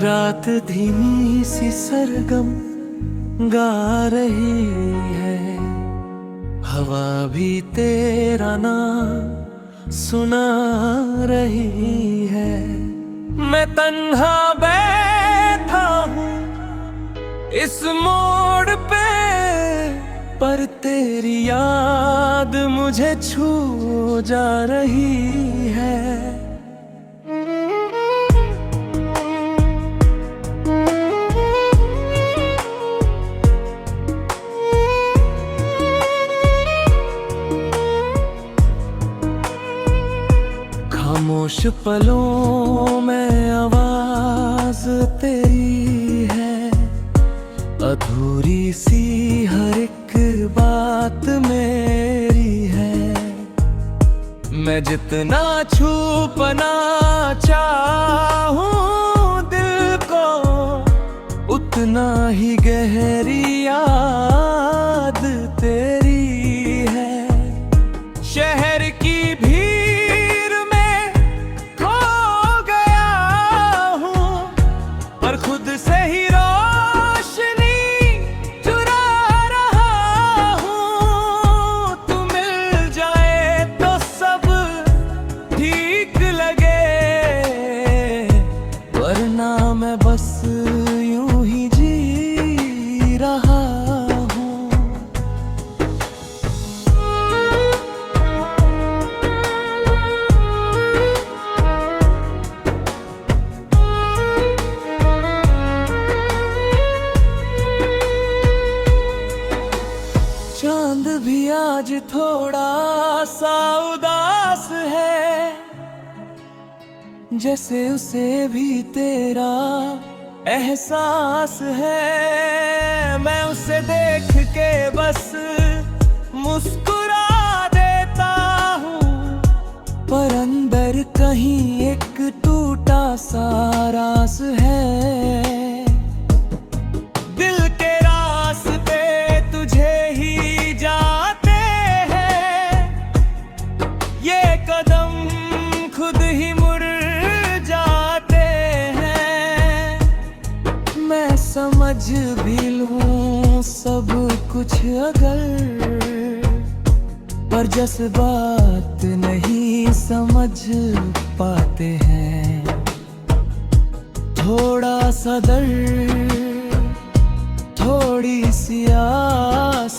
रात धीमी सी सरगम गा रही है, हवा भी तेरा नाम सुना रही है। मैं तन्हा बैठा हूँ इस मोड़ पे, पर तेरी याद मुझे छू जा रही है। खामोश पलों में आवाज तेरी है, अधूरी सी हर एक बात मेरी है। मैं जितना छुपना चाहूं दिल को, उतना ही गहरी याद तेरी है। शहर की भीड़ में खो गया हूँ, पर खुद से ही रोशनी चुरा रहा हूँ। तू मिल जाए तो सब ठीक लगे, वरना मैं बस यूं ही जी रहा हूँ। चांद भी आज थोड़ा सा उदास है, जैसे उसे भी तेरा एहसास है। मैं उसे देख के बस मुस्कुरा देता हूँ, पर अंदर कहीं एक टूटा सा राज है। दिल के रास्ते तुझे ही जाते हैं, ये कदम खुद ही मुड़ जाते हैं। मैं समझ भी लूं सब कुछ अगर, पर जज्बात नहीं समझ पाते हैं। थोड़ा सा दर्द, थोड़ी सी आस,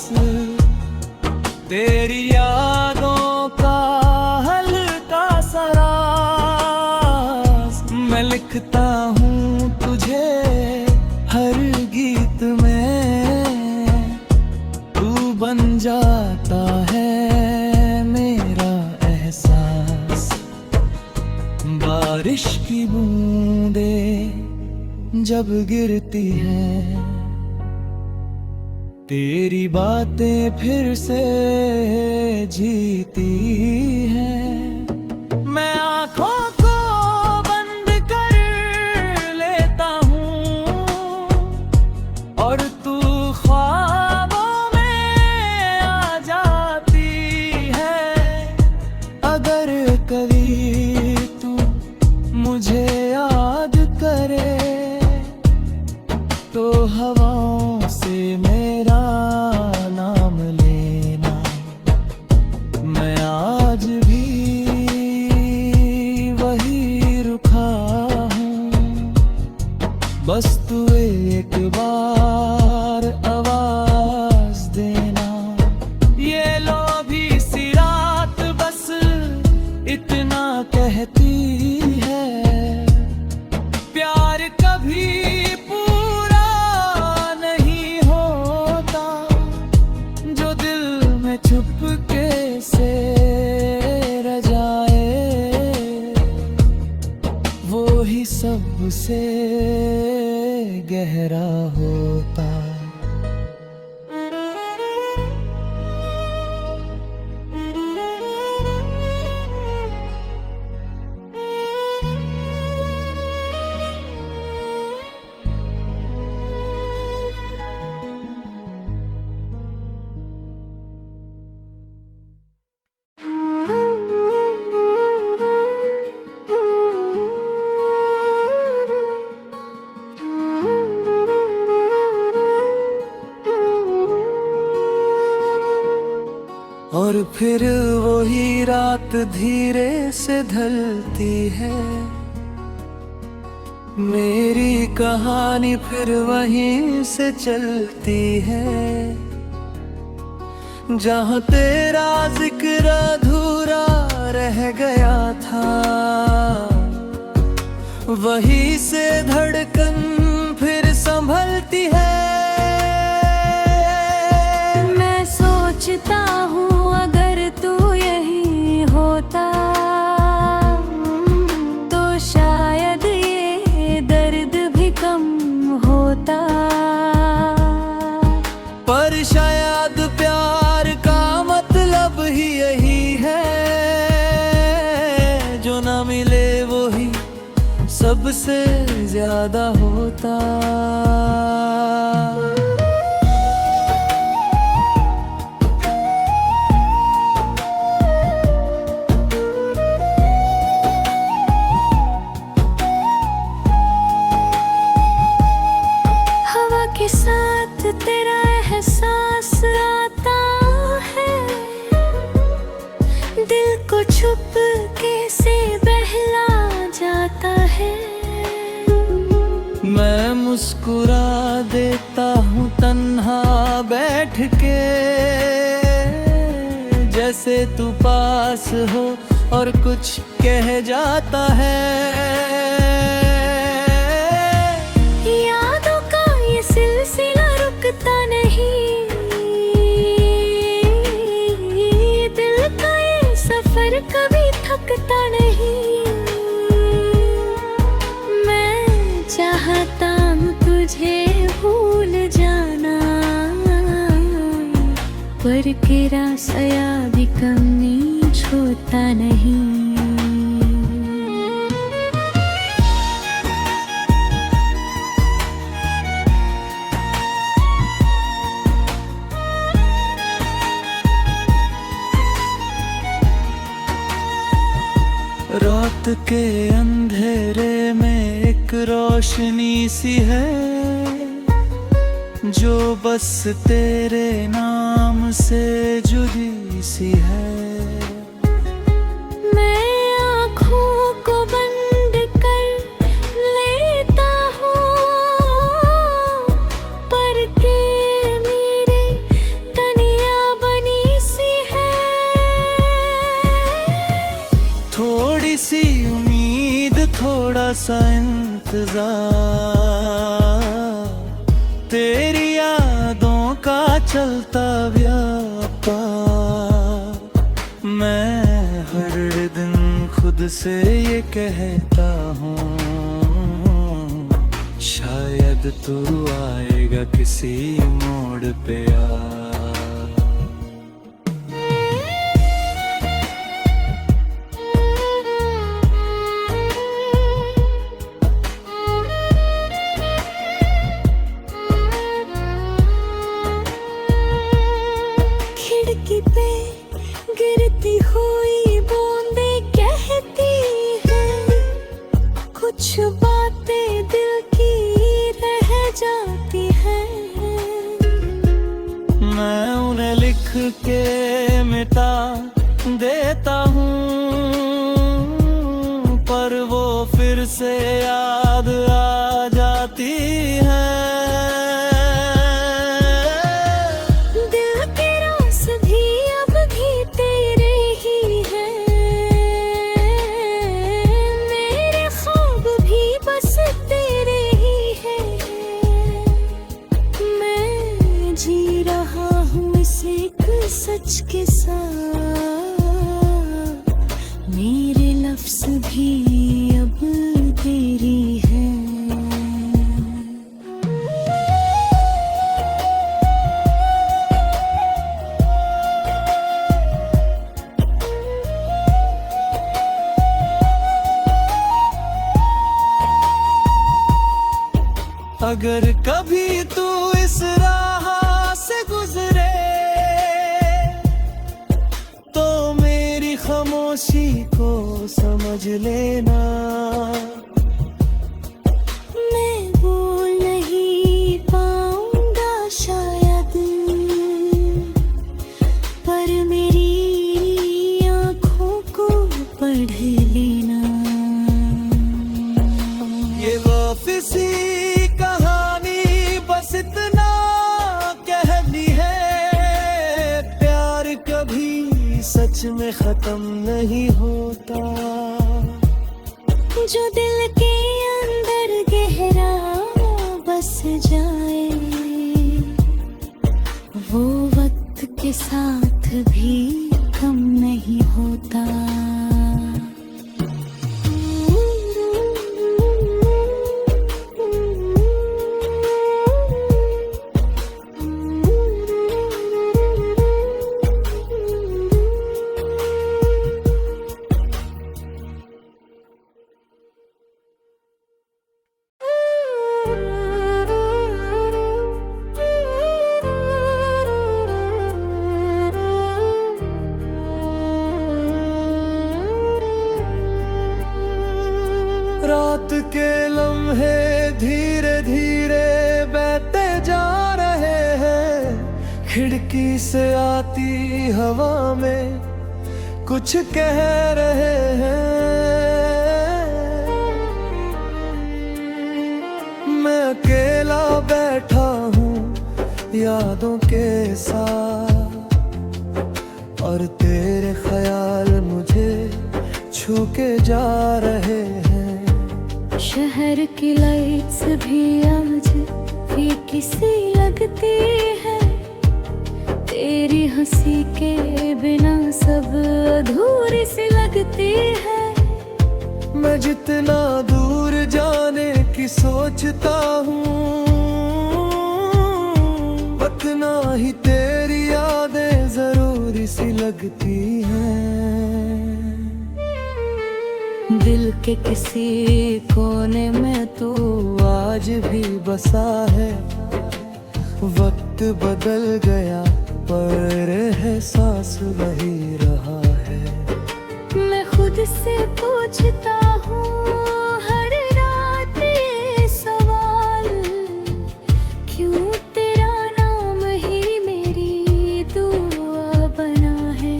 तेरी यादों का हल्का सा राज। मैं लिखता हूँ तुझे हर गीत में, तू बन जाता है मेरा एहसास। बारिश की बूंदें जब गिरती हैं, तेरी बातें फिर से जीती हैं। मैं आँखों को बंद कर लेता हूँ, और तू ख्वाबों में आ जाती है। अगर कभी तू मुझे याद करे, तो हवाओं से मेरा नाम लेना। मैं आज भी वही रुका हूँ, बस तू एक बार आवाज देना। ये लोभी सी रात बस इतना कहती है, प्यार कभी चुपके से रह जाए, वो ही सबसे गहरा होता। और फिर वही रात धीरे से ढलती है। मेरी कहानी फिर वहीं से चलती है, जहाँ तेरा जिक्र अधूरा रह गया था। वहीं से धड़कन फिर संभलती है। मैं सोचता हूँ अगर तू यही होता तो शायद ये दर्द भी कम होता। पर शायद प्यार का मतलब ही यही है, जो ना मिले वो ही सबसे ज्यादा होता। हवा के साथ तेरा एहसास आता है, दिल को छुप के से बहला जाता है। मैं मुस्कुरा देता हूँ तन्हा बैठ के, जैसे तू पास हो और कुछ कह जाता है। यादों का ये सिलसिला रुकता नहीं, दिल का ये सफर कभी थकता नहीं। मैं चाहता हूँ तुझे भूल जाना, पर तेरा सया भी कमी छोड़ता नहीं। रात के अंधेरे में एक रोशनी सी है, जो बस तेरे नाम से जुड़ी सी है। मैं आँखों को बंद कर लेता हूँ, पर के मेरे तनिया बनी सी है। थोड़ी सी उम्मीद, थोड़ा सा इंतजार, तेरी यादों का चलता व्यापार। मैं हर दिन खुद से ये कहता हूँ, शायद तू आएगा किसी मोड़ पे यार। खिड़की पे गिरती हुई बूंदें कहती हैं, कुछ बातें दिल की रह जाती हैं। मैं उन्हें लिख के मिटा देता हूँ, पर वो फिर से याद आ जाती है। जी रहा हूँ इस एक सच के साथ, मेरे लफ्ज़ भी अब तेरी है। अगर कभी तू इस राह से गुजरे तो मेरी खामोशी को समझ लेना। मैं बोल नहीं पाऊंगा शायद, पर मेरी बीच में खत्म नहीं होता। जो दिल के अंदर गहरा बस जाए, वो वक्त के साथ भी कम नहीं होता। रात के लम्हे धीरे धीरे बहते जा रहे हैं, खिड़की से आती हवा में कुछ कह रहे हैं। मैं अकेला बैठा हूँ यादों के साथ, और तेरे ख्याल मुझे छू के जा रहे हैं। शहर की लाइट्स भी आज फीकी सी लगती है, तेरी हंसी के बिना सब अधूरी सी लगती है। मैं जितना दूर जाने की सोचता हूँ, उतना ही तेरी यादें जरूरी सी लगती हैं। दिल के किसी कोने में तू आज भी बसा है। वक्त बदल गया पर एहसास वही रहा है। मैं खुद से पूछता हूँ हर रात ये सवाल, क्यों तेरा नाम ही मेरी दुआ बना है।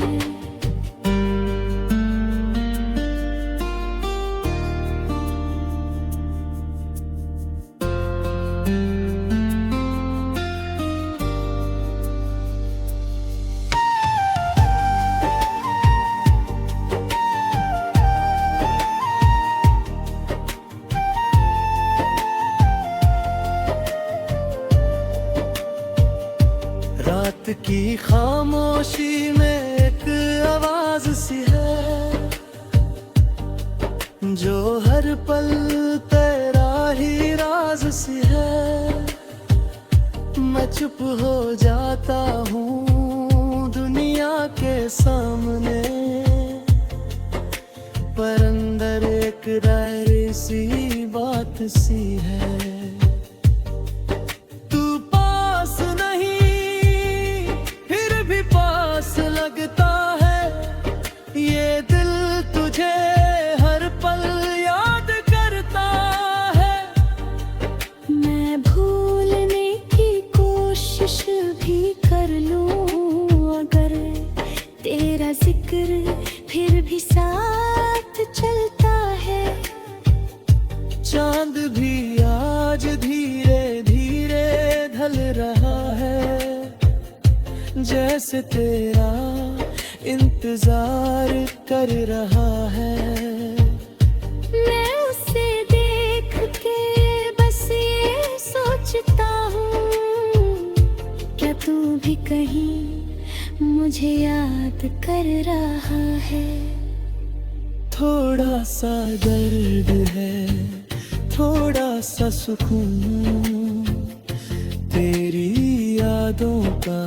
रात की खामोशी में एक आवाज सी है, जो हर पल तेरा ही राज सी है। मैं चुप हो जाता हूँ दुनिया के सामने, पर अंदर एक डायरी सी बात सी है। लगता है ये दिल तुझे हर पल याद करता है। मैं भूलने की कोशिश भी कर लूं, अगर तेरा जिक्र फिर भी साथ चलता है। चांद भी आज धीरे धीरे ढल रहा है, जैसे तेरा इंतजार कर रहा है। मैं उसे देख के बस ये सोचता हूँ, क्या तू भी कहीं मुझे याद कर रहा है। थोड़ा सा दर्द है, थोड़ा सा सुकून, तेरी यादों का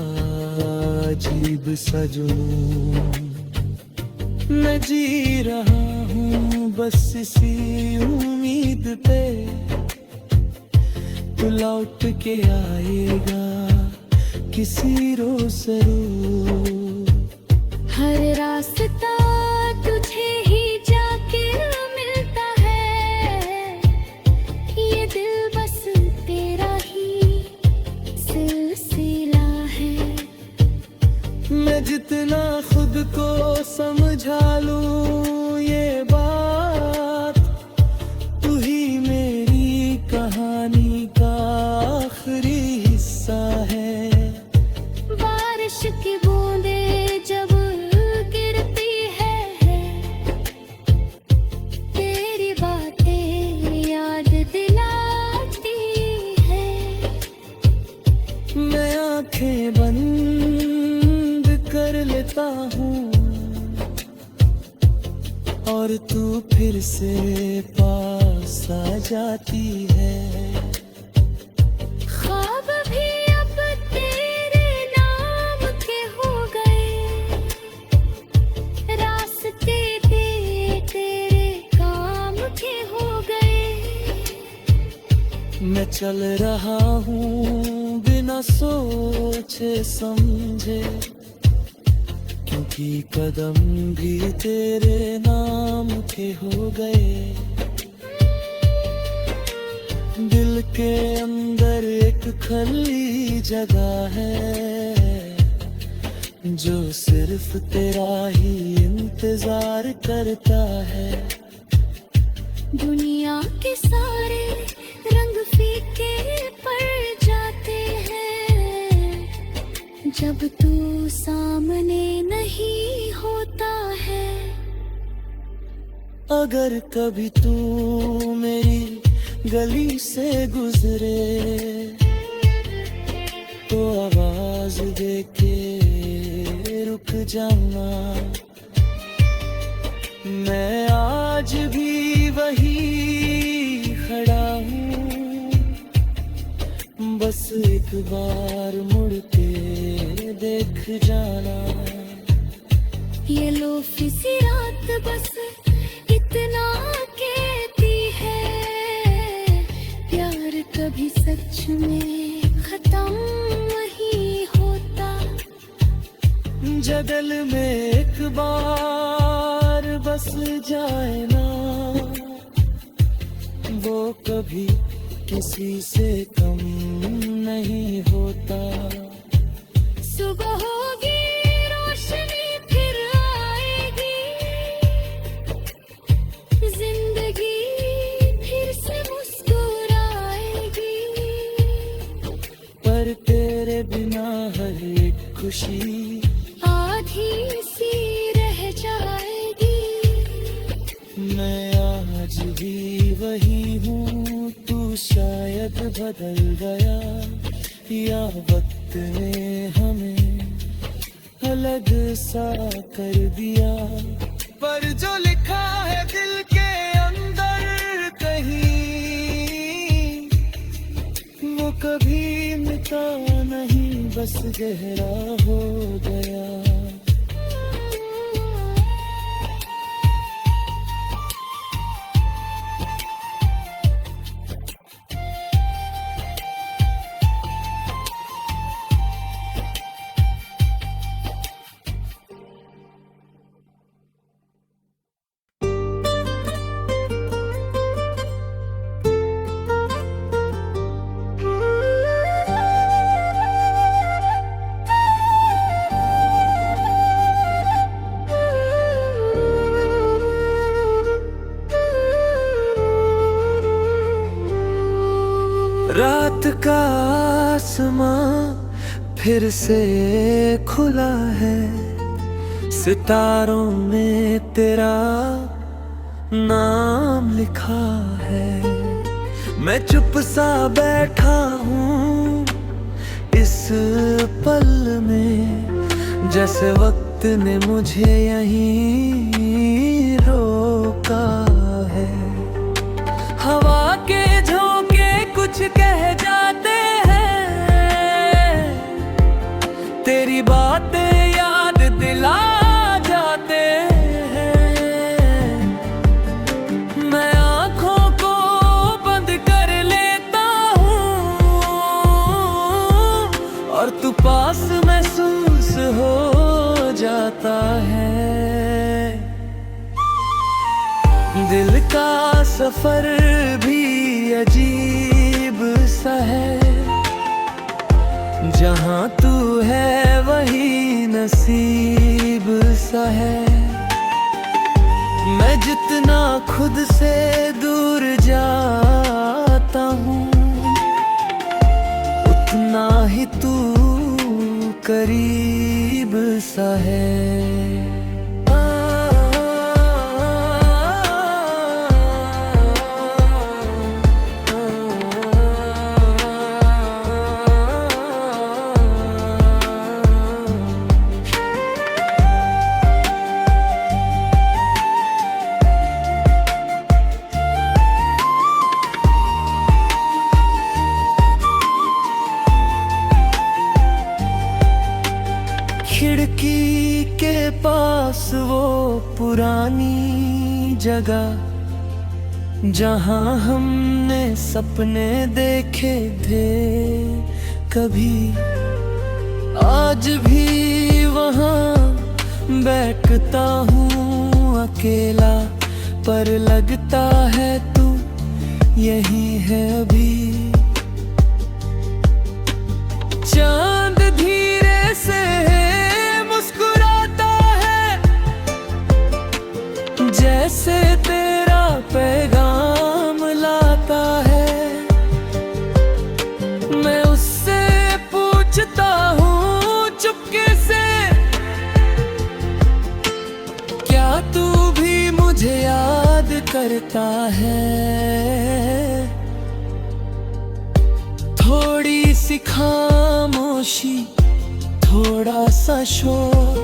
अजीब सा जुनून। मैं जी रहा हूँ बस इसी उम्मीद पे, तू लौट के आएगा किसी रोज जरूर। हर रास्ता तुझे ही जाके मिलता है, ये दिल बस तेरा ही सिलसिला है। मैं जितना खुद को समझा लूं ये बात, तू ही मेरी कहानी का आखिरी हिस्सा है। बारिश की बूंदें जब गिर आंखें बंद कर लेता हूँ और तू फिर से पास आ जाती है। ख्वाब भी अब तेरे नाम के हो गए, रास्ते भी तेरे काम के हो गए। मैं चल रहा हूँ बिना सोचे समझे, क्योंकि कदम भी तेरे नाम के हो गए। दिल के अंदर एक खाली जगह है, जो सिर्फ तेरा ही इंतजार करता है। दुनिया के सारे रंग फीके पड़ जाते हैं, जब तू सामने नहीं होता है। अगर कभी तू मेरी गली से गुजरे तो आवाज दे के रुक जाना। मैं आज भी वही खड़ा हूँ, बस एक बार मुड़ के देख जाना। ये लो फिसी रात बस इतना कहती है, प्यार कभी सच में खत्म नहीं होता। जगल में एक बार बस जाए ना, वो कभी किसी से कम नहीं होता। सुबह होगी रोशनी फिर आएगी, जिंदगी फिर से मुस्कुराएगी। पर तेरे बिना हर एक खुशी आधी सी रह जाएगी। मैं आज भी वही हूँ, तू शायद बदल गया या वक्त ने हमें अलग सा कर दिया। पर जो लिखा है दिल के अंदर कहीं, वो कभी मिटा नहीं, बस गहरा हो गया। रात का आसमां फिर से खुला है, सितारों में तेरा नाम लिखा है। मैं चुप सा बैठा हूँ इस पल में, जैसे वक्त ने मुझे यहीं रोका है। हवा के झोंके कुछ कह जाते हैं, तेरी बातें याद दिला जाते हैं। मैं आँखों को बंद कर लेता हूँ और तू पास महसूस हो जाता है। दिल का सफर भी अजीब सा है, जहाँ तू है वही नसीब सा है। मैं जितना खुद से दूर जाता हूँ, उतना ही तू करीब सा है। खिड़की के पास वो पुरानी जगह जहां हमने सपने देखे थे कभी, आज भी वहां बैठता हूँ अकेला, पर लगता है तू यही है अभी। चांद धीरे से मुस्कुराता है, जैसे तेरा पैगाम लाता है। मैं उससे पूछता हूँ चुपके से, क्या तू भी मुझे याद करता है? थोड़ी सी खामोशी, थोड़ा सा शोर,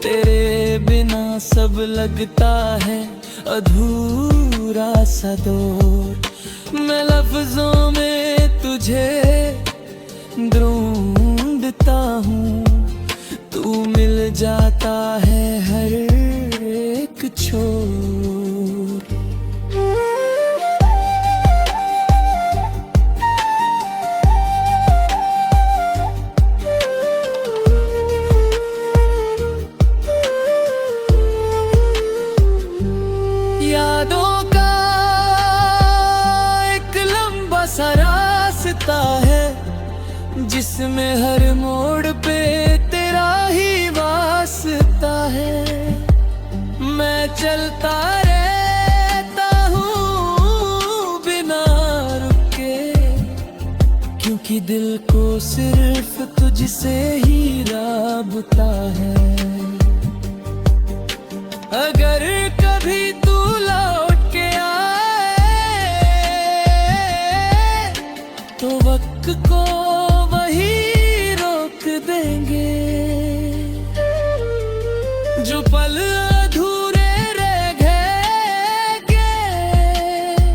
तेरे बिना सब लगता है अधूरा सा दौर। मैं लफ्जों में तुझे ढूंढता हूँ, तू मिल जाता है हर एक छोर। यादों का एक लंबा सा रास्ता है, जिसमें हर मोड़ पे तेरा ही वास्ता है। मैं चलता रहता हूँ बिना रुके, क्योंकि दिल को सिर्फ तुझसे ही राबता है। अगर कभी तू लौट के आए तो वक्त को वही रोक देंगे। जो पल अधूरे रह गए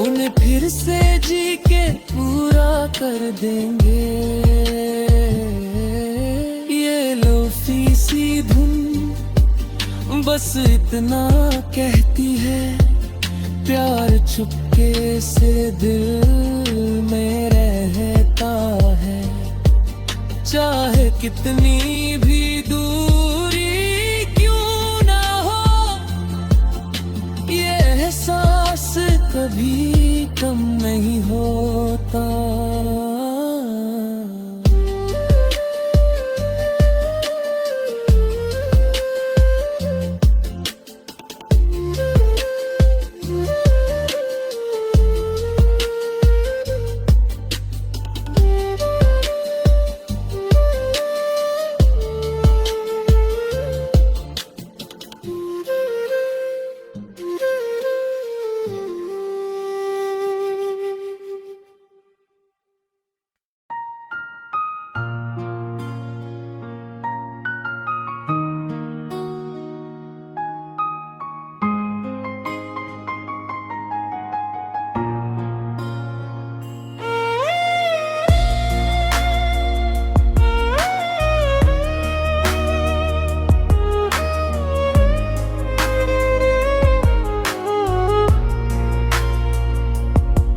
उन्हें फिर से जी के पूरा कर देंगे। ये लोफी सी धुन बस इतना कहती है, प्यार चुपके से दिल में रहता है। चाहे कितनी भी दूरी क्यों ना हो, ये एहसास कभी कम नहीं होता।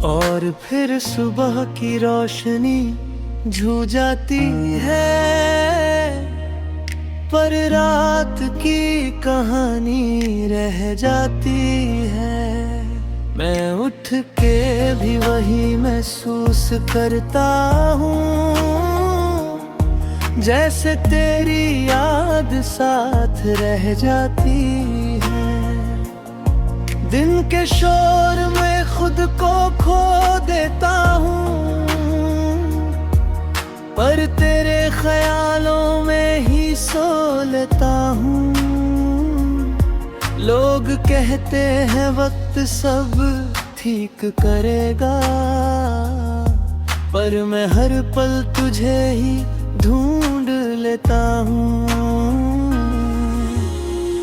और फिर सुबह की रोशनी झू जाती है, पर रात की कहानी रह जाती है। मैं उठ के भी वही महसूस करता हूँ, जैसे तेरी याद साथ रह जाती है। दिन के शोर में खुद को खो देता हूँ, पर तेरे ख्यालों में ही सो लेता हूँ। लोग कहते हैं वक्त सब ठीक करेगा, पर मैं हर पल तुझे ही ढूंढ लेता हूँ।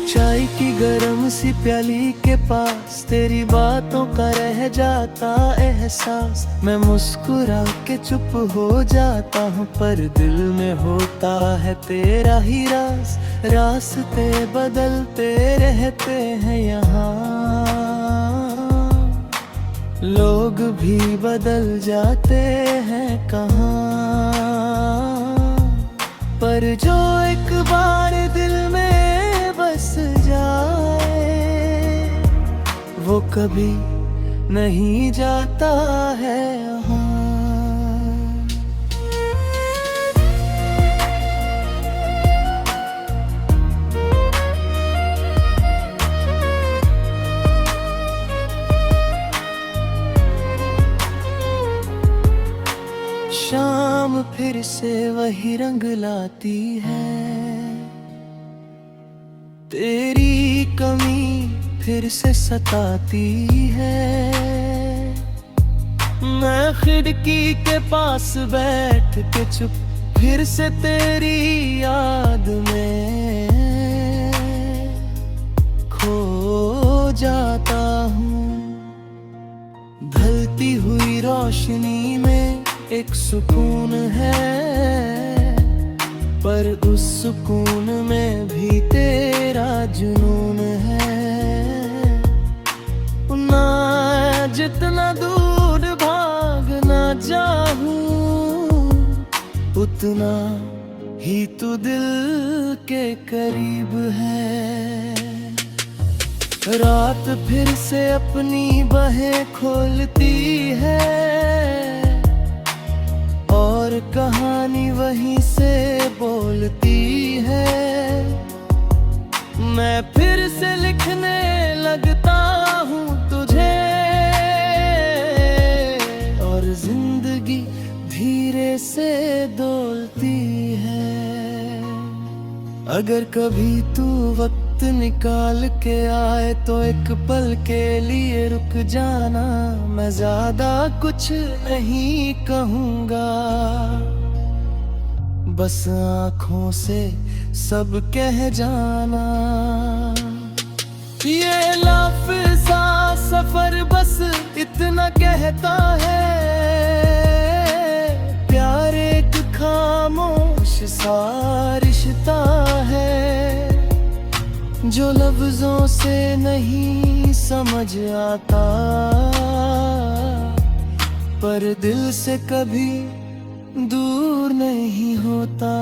चाय की गरम सी प्याली के पास तेरी बातों का रह जाता एहसास। मैं मुस्कुरा के चुप हो जाता हूँ पर दिल में होता है तेरा ही राज। रास्ते बदलते रहते हैं यहाँ, लोग भी बदल जाते हैं कहाँ। पर जो एक बार दिल में बस जाए वो कभी नहीं जाता है यहाँ। शाम फिर से वही रंग लाती है, तेरी कमी फिर से सताती है। मैं खिड़की के पास बैठ के चुप फिर से तेरी याद में खो जाता हूँ। ढलती हुई रोशनी में एक सुकून है, पर उस सुकून में भी तेरा जुनून है। ना जितना दूर भागना चाहूं उतना ही तू दिल के करीब है। रात फिर से अपनी बाहें खोलती है और कहानी वहीं से बोलती है। मैं फिर से लिखने लगता हूँ तुझे और जिंदगी धीरे से डोलती है। अगर कभी तू वक्त निकाल के आए तो एक पल के लिए रुक जाना। मैं ज्यादा कुछ नहीं कहूँगा, बस आँखों से सब कह जाना। ये लाफिज़ा सफर बस इतना कहता है, प्यार एक खामोश सा रिश्ता है जो लफ्जों से नहीं समझ आता, पर दिल से कभी दूर नहीं होता।